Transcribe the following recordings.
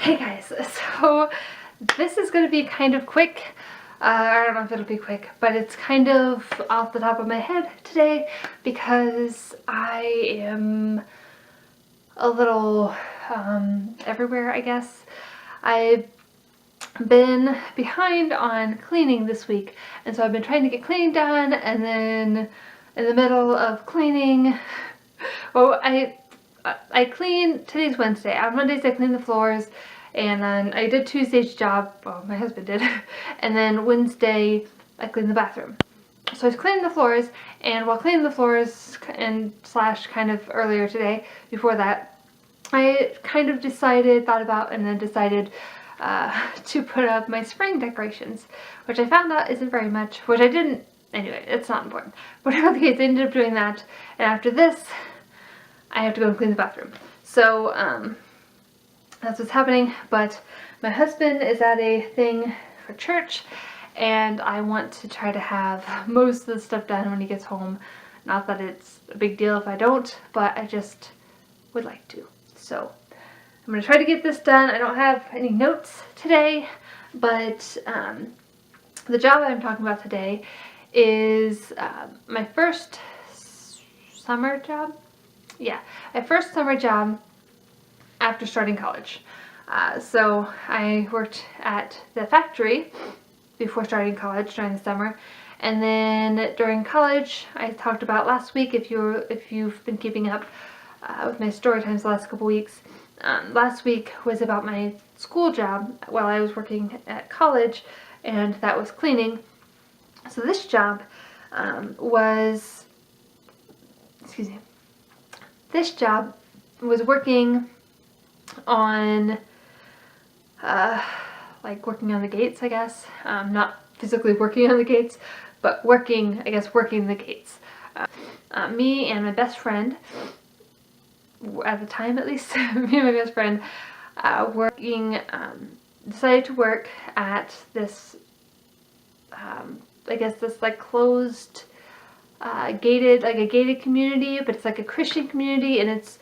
Hey guys, so this is going to be kind of quick. I don't know if it'll be quick, but it's kind of off the top of my head today because I am a little everywhere, I guess. I've been behind on cleaning this week, and so I've been trying to get cleaning done, and then in the middle of cleaning, well, I clean, today's Wednesday. On Mondays I clean the floors, and then I did Tuesday's job, well, my husband did, and then Wednesday I cleaned the bathroom. So I was cleaning the floors, and while cleaning the floors and slash kind of earlier today, before that, I kind of thought about and then decided to put up my spring decorations, which I found out isn't very much, which I didn't, anyway, it's not important. Whatever the case, I ended up doing that, and after this, I have to go and clean the bathroom. So, that's what's happening, but my husband is at a thing for church, and I want to try to have most of the stuff done when he gets home. Not that it's a big deal if I don't, but I just would like to. So, I'm going to try to get this done. I don't have any notes today, but the job I'm talking about today is my first summer job. Yeah, my first summer job after starting college. So I worked at the factory before starting college during the summer, and then during college, I talked about last week, if you've been keeping up with my story times the last couple weeks, last week was about my school job while I was working at college, and that was cleaning. So this job was, this job was working on, like working on the gates, I guess. Not physically working on the gates, but working, I guess, working the gates. Me and my best friend, at the time at least, me and my best friend, decided to work at this, I guess this like closed, gated, like a gated community, but it's like a Christian community, and it's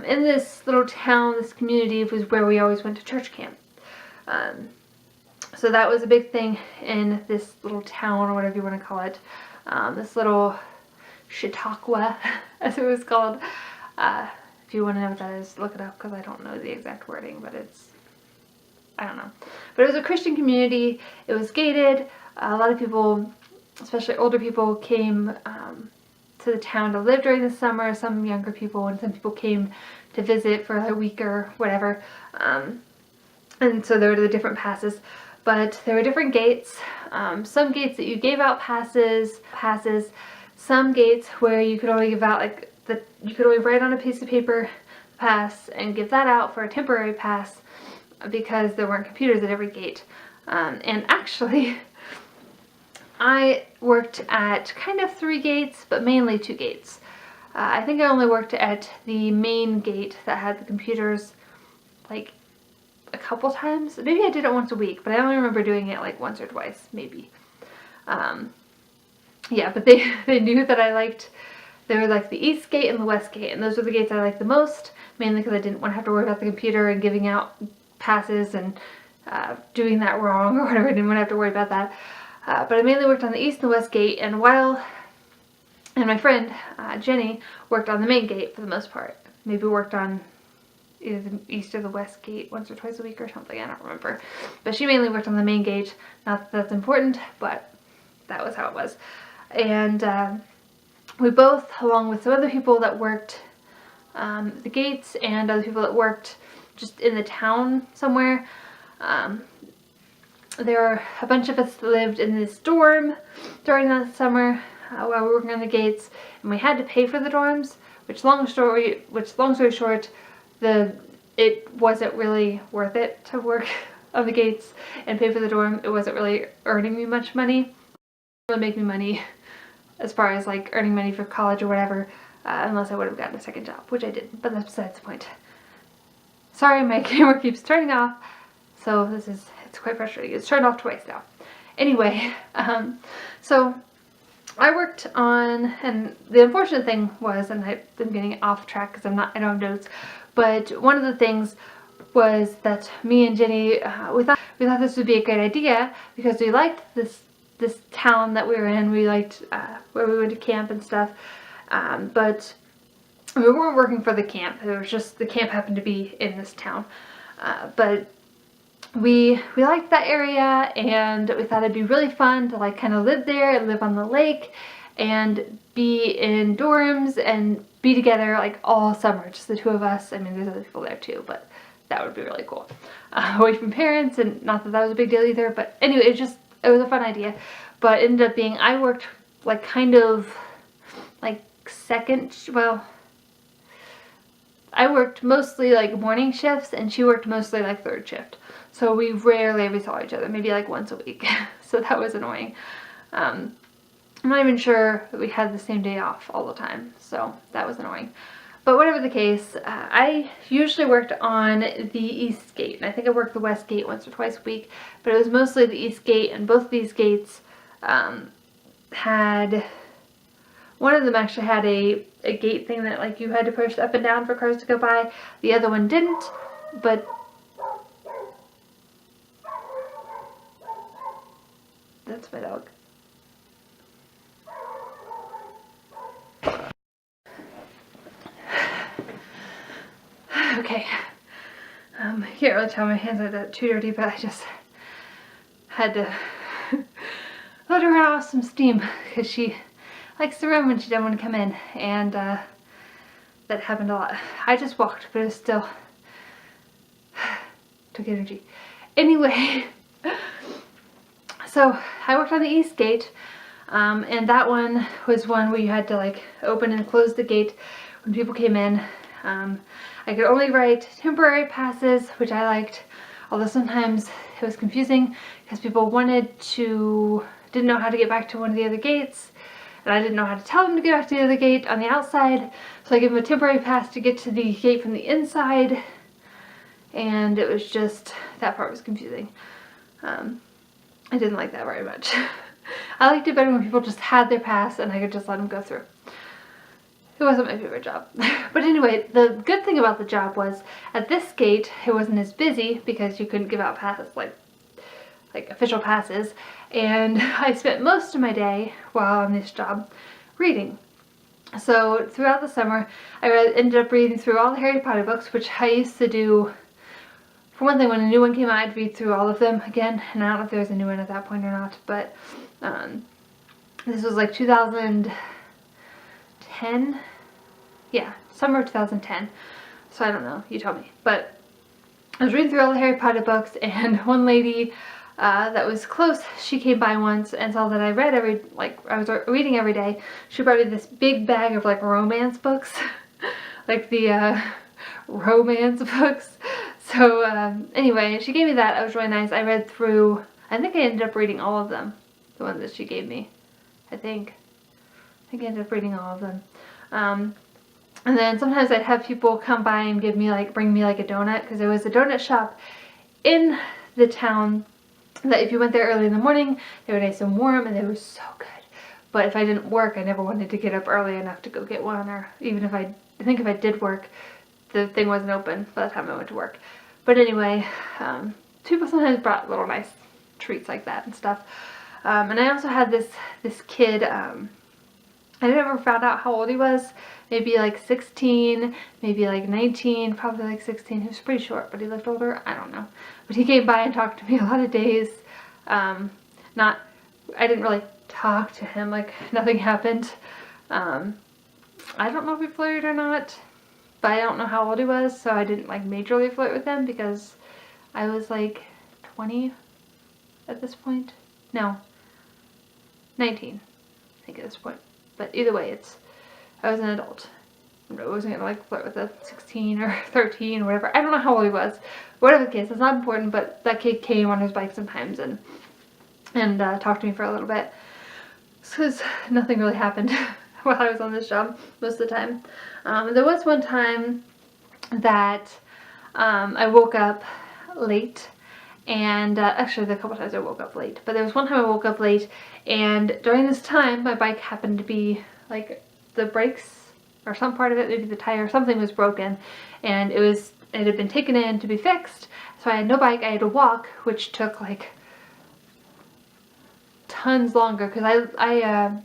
in this little town. This community was where we always went to church camp. So that was a big thing in this little town, or whatever you want to call it. This little Chautauqua, as it was called. If you want to know what that is, look it up, because I don't know the exact wording, but it's, I don't know. But it was a Christian community. It was gated. A lot of people, especially older people, came to the town to live during the summer. Some younger people, and some people came to visit for a week or whatever. And so there were the different passes, but there were different gates. Some gates that you gave out passes. Some gates where you could only give out you could only write on a piece of paper pass and give that out for a temporary pass, because there weren't computers at every gate. And actually, I worked at kind of 3 gates, but mainly 2 gates. I think I only worked at the main gate that had the computers like a couple times. Maybe I did it once a week, but I only remember doing it like once or twice, maybe. Yeah, but they knew that I liked, they were like the East Gate and the West Gate, and those were the gates I liked the most, mainly because I didn't want to have to worry about the computer and giving out passes and doing that wrong or whatever. I didn't want to have to worry about that. But I mainly worked on the East and the West Gate, and my friend, Jenny, worked on the main gate for the most part. Maybe worked on either the East or the West Gate once or twice a week or something, I don't remember. But she mainly worked on the main gate. Not that that's important, but that was how it was. And we both, along with some other people that worked the gates and other people that worked just in the town somewhere, there were a bunch of us that lived in this dorm during that summer while we were working on the gates, and we had to pay for the dorms, which long story short, it wasn't really worth it to work on the gates and pay for the dorm. It wasn't really earning me much money. It didn't really make me money as far as like earning money for college or whatever, unless I would have gotten a second job, which I didn't, but that's besides the point. Sorry, my camera keeps turning off, so it's quite frustrating. It's turned off twice now. Anyway, so I worked on, and the unfortunate thing was, and I'm getting off track because I don't have notes, but one of the things was that me and Jenny, we thought this would be a great idea because we liked this town that we were in. We liked where we went to camp and stuff, but we weren't working for the camp. It was just the camp happened to be in this town, but we liked that area, and we thought it'd be really fun to like kind of live there and live on the lake and be in dorms and be together like all summer, just the two of us. I mean, there's other people there too, but that would be really cool. Away from parents, and not that that was a big deal either, but anyway, it was a fun idea. But it ended up being, I worked like kind of like I worked mostly like morning shifts, and she worked mostly like third shift. So we rarely ever saw each other, maybe like once a week. So that was annoying. I'm not even sure that we had the same day off all the time, so that was annoying. But whatever the case, I usually worked on the East Gate, and I think I worked the West Gate once or twice a week, but it was mostly the East Gate, and both these gates had, one of them actually had a gate thing that like you had to push up and down for cars to go by. The other one didn't, but that's my dog. Okay. Can't really tell my hands are too dirty, but I just had to let her run off some steam because she likes to run when she doesn't want to come in, and that happened a lot. I just walked, but it was still took energy. Anyway, so I worked on the East Gate, and that one was one where you had to like open and close the gate when people came in. I could only write temporary passes, which I liked, although sometimes it was confusing because people didn't know how to get back to one of the other gates, and I didn't know how to tell them to get back to the other gate on the outside, so I gave them a temporary pass to get to the gate from the inside, and it was just, that part was confusing. I didn't like that very much. I liked it better when people just had their pass and I could just let them go through. It wasn't my favorite job. But anyway, the good thing about the job was at this gate it wasn't as busy because you couldn't give out passes like official passes, and I spent most of my day while on this job reading. So throughout the summer I ended up reading through all the Harry Potter books, which I used to do. For one thing, when a new one came out, I'd read through all of them again, and I don't know if there was a new one at that point or not, but this was like 2010. Yeah, summer of 2010. So I don't know, you tell me. But I was reading through all the Harry Potter books, and one lady that was close, she came by once and saw that I read I was reading every day. She brought me this big bag of like romance books, like the romance books. So anyway, she gave me that. It was really nice. I read through, I think I ended up reading all of them, the ones that she gave me. I think I ended up reading all of them. And then sometimes I'd have people come by and bring me like a donut, because there was a donut shop in the town that if you went there early in the morning, they were nice and warm and they were so good. But if I didn't work, I never wanted to get up early enough to go get one, or even if I did work, the thing wasn't open by the time I went to work. But anyway, people sometimes brought little nice treats like that and stuff. And I also had this kid, I never found out how old he was. Maybe like 16, maybe like 19, probably like 16. He was pretty short, but he looked older. I don't know. But he came by and talked to me a lot of days. I didn't really talk to him, like nothing happened. I don't know if we flirted or not, but I don't know how old he was, so I didn't like majorly flirt with him because I was like 20 at this point. No, 19, I think at this point. But either way, I was an adult. I wasn't gonna like flirt with a 16 or 13 or whatever. I don't know how old he was. Whatever the case, it's not important, but that kid came on his bike sometimes and talked to me for a little bit. So nothing really happened while I was on this job most of the time. There was one time that I woke up late, and actually there a couple times I woke up late, but there was one time I woke up late, and during this time my bike happened to be like the brakes or some part of it, maybe the tire, something was broken, and it was it had been taken in to be fixed, so I had no bike. I had to walk, which took like tons longer because I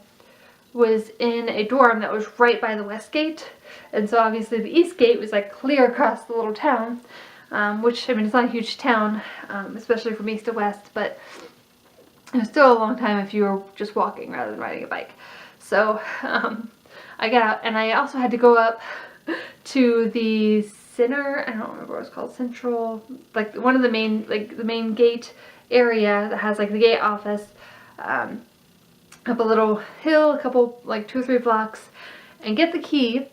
was in a dorm that was right by the west gate, and so obviously the east gate was like clear across the little town, which, I mean, it's not a huge town, especially from east to west, but it was still a long time if you were just walking rather than riding a bike. So I got out, and I also had to go up to the center, I don't remember what it's called, central, like one of the main, like the main gate area that has like the gate office, up a little hill, a couple, like 2 or 3 blocks, and get the key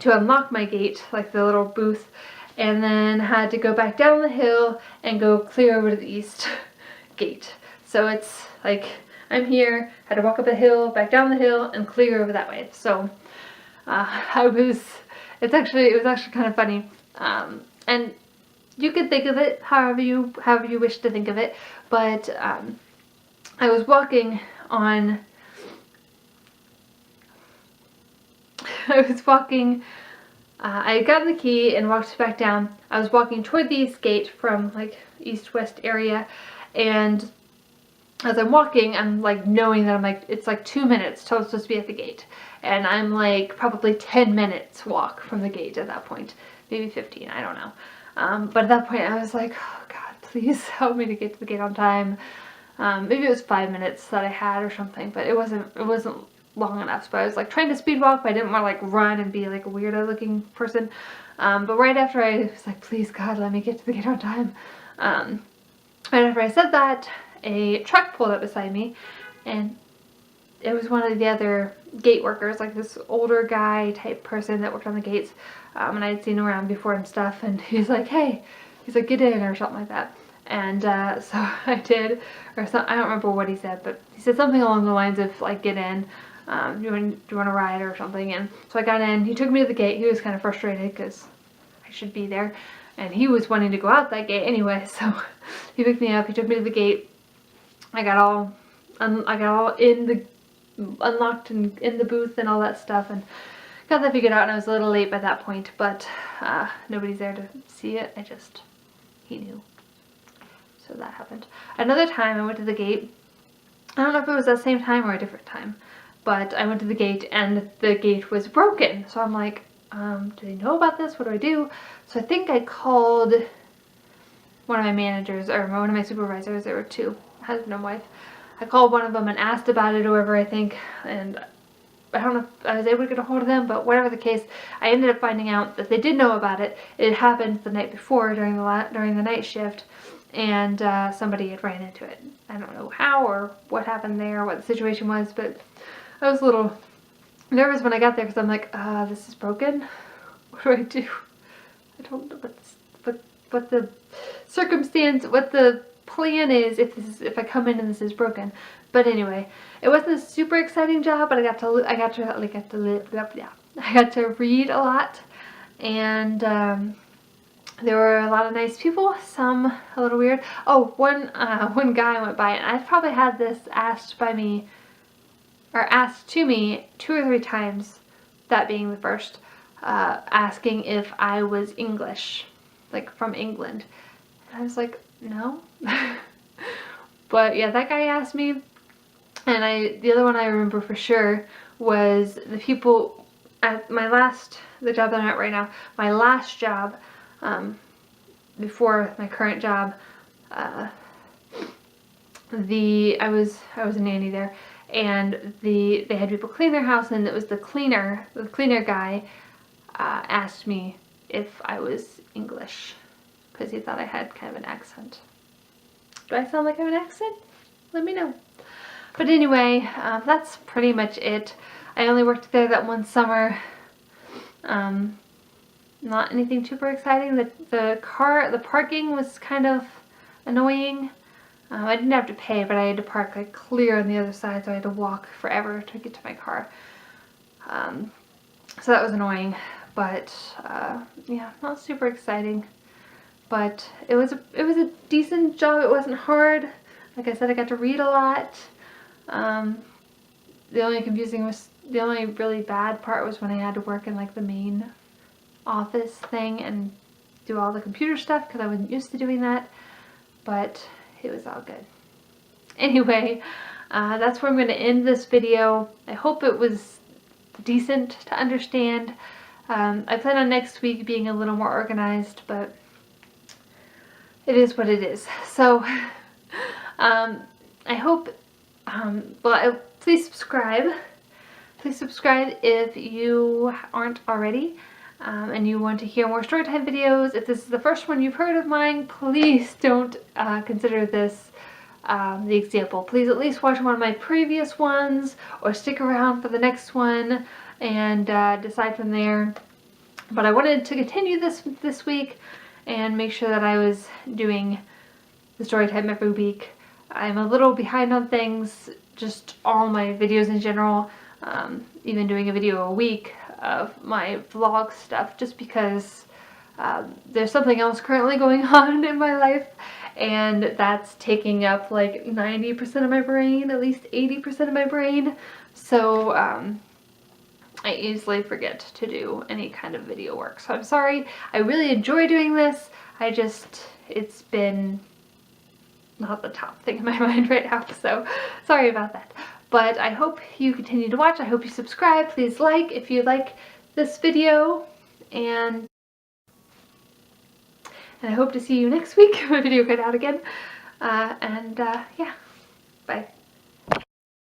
to unlock my gate, like the little booth, and then had to go back down the hill and go clear over to the east gate. So it's like, I'm here, had to walk up a hill, back down the hill, and clear over that way. So it was actually kind of funny. And you could think of it however you wish to think of it, but I was walking on, I had gotten the key and walked back down. I was walking toward the east gate from like east-west area, and as I'm walking, I'm like knowing that I'm like, it's like 2 minutes till I'm supposed to be at the gate, and I'm like probably 10 minutes walk from the gate at that point, maybe 15, I don't know. But at that point I was like, oh God, please help me to get to the gate on time. Maybe it was 5 minutes that I had or something, but it wasn't long enough. So I was like trying to speed walk, but I didn't want to like run and be like a weirdo looking person. But right after I was like, please God, let me get to the gate on time. Right after I said that, a truck pulled up beside me, and it was one of the other gate workers, like this older guy type person that worked on the gates. And I had seen him around before and stuff, and he's like, hey, he's like, get in, or something like that. And so I did, or some, I don't remember what he said, but he said something along the lines of like, get in, do you want to ride or something. And so I got in. He took me to the gate. He was kind of frustrated because I should be there, and he was wanting to go out that gate anyway. So he picked me up. He took me to the gate. I got all in the unlocked and in the booth and all that stuff, and got that figured out. And I was a little late by that point, but nobody's there to see it. He knew. So that happened. Another time I went to the gate. I don't know if it was that same time or a different time, but I went to the gate and the gate was broken. So I'm like, do they know about this? What do I do? So I think I called one of my managers, or one of my supervisors. There were 2, husband and wife. I called one of them and asked about it or whatever, I think, and I don't know if I was able to get a hold of them, but whatever the case, I ended up finding out that they did know about it. It had happened the night before during the night shift, and somebody had ran into it. I don't know how or what happened there, what the situation was, but I was a little nervous when I got there because I'm like, this is broken. What do I do? I don't know what the circumstance, what the plan is if I come in and this is broken. But anyway, it wasn't a super exciting job, but I got to read a lot, and there were a lot of nice people, some a little weird. Oh, one guy went by, and I've probably had this asked to me 2 or 3 times, that being the first, asking if I was English, like from England. And I was like, no. But yeah, that guy asked me, and the other one I remember for sure was the people at the job that I'm at right now, my last job, before my current job. I was a nanny there, and they had people clean their house, and it was the cleaner guy asked me if I was English because he thought I had kind of an accent. Do I sound like I have an accent? Let me know. But anyway, that's pretty much it. I only worked there that one summer. Not anything super exciting. The parking was kind of annoying. I didn't have to pay, but I had to park like clear on the other side, so I had to walk forever to get to my car. So that was annoying, but yeah, not super exciting. But it was a decent job. It wasn't hard. Like I said, I got to read a lot. The only really bad part was when I had to work in like the main office thing, and do all the computer stuff because I wasn't used to doing that, but it was all good. Anyway, that's where I'm going to end this video. I hope it was decent to understand. I plan on next week being a little more organized, but it is what it is. So I hope, please subscribe. Please subscribe if you aren't already, and you want to hear more Storytime videos. If this is the first one you've heard of mine, please don't consider this the example. Please at least watch one of my previous ones, or stick around for the next one and decide from there. But I wanted to continue this week and make sure that I was doing the Storytime every week. I'm a little behind on things, just all my videos in general, even doing a video a week of my vlog stuff, just because there's something else currently going on in my life, and that's taking up like 90% of my brain, at least 80% of my brain. So I easily forget to do any kind of video work. So I'm sorry. I really enjoy doing this. It's been not the top thing in my mind right now, so sorry about that. But I hope you continue to watch. I hope you subscribe. Please like if you like this video, and I hope to see you next week when my video comes out again. Yeah, bye.